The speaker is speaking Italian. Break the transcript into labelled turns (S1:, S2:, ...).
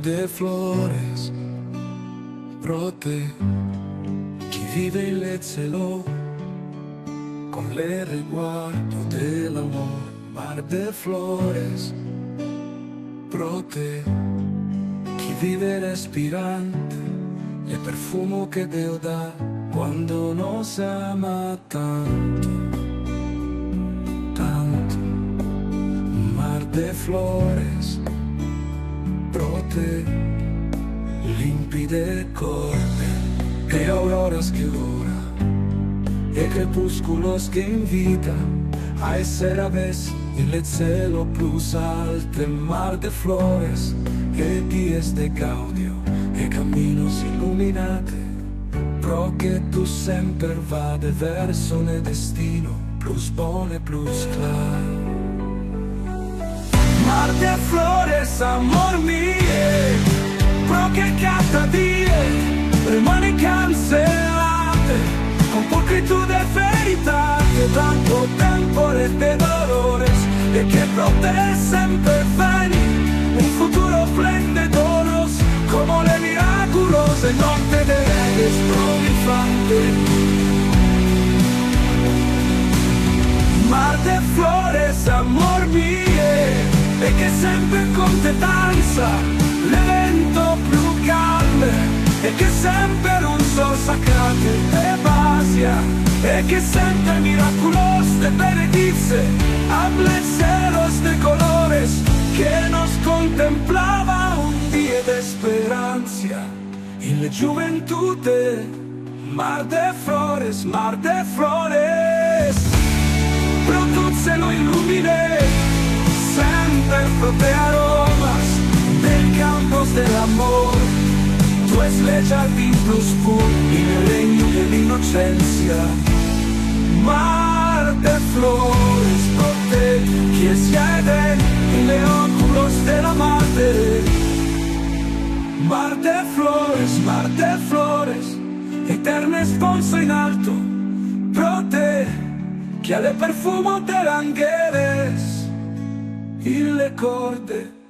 S1: de flores brote, chi vive il cielo con el reguardo del amor. Mar de flores brote, chi vive respirante el perfumo que Dios da cuando nos ama tanto, tanto. Mar de flores brote, limpide corte, e auroras que ora, e crepúsculos que invita a ser aves en el cielo plus alto. Mar de flores, e pies de gaudio, e caminos illuminati, pro che tu sempre vade verso ne destino plus bone plus clar. Mar de flores, amor mie, pro che cada día rimane cancellate, con pulcritud de verità, che tanto tempo de dolores, e che pro te sempre veni un futuro splendedoros, como le miraculose notte de redes prolifante. Mar de flores, amor mie, e che sempre con te danza l'evento più calme, e che sempre un sol sacrate e basia, e che sempre miraculos te benedice, hables celos de colores, que nos contemplaba un día de esperanza en la juventud. Mar de flores, produce lo ilumine, sempre de aromas del campos del amor. Tu es el jardín plus puro y el reino de la inocencia. Mar de flores, brote, que se Eden en los óculos de la madre. Mar de flores, eterna esponsa in alto, brote, che ha le perfumo dell'angheles, il le corde.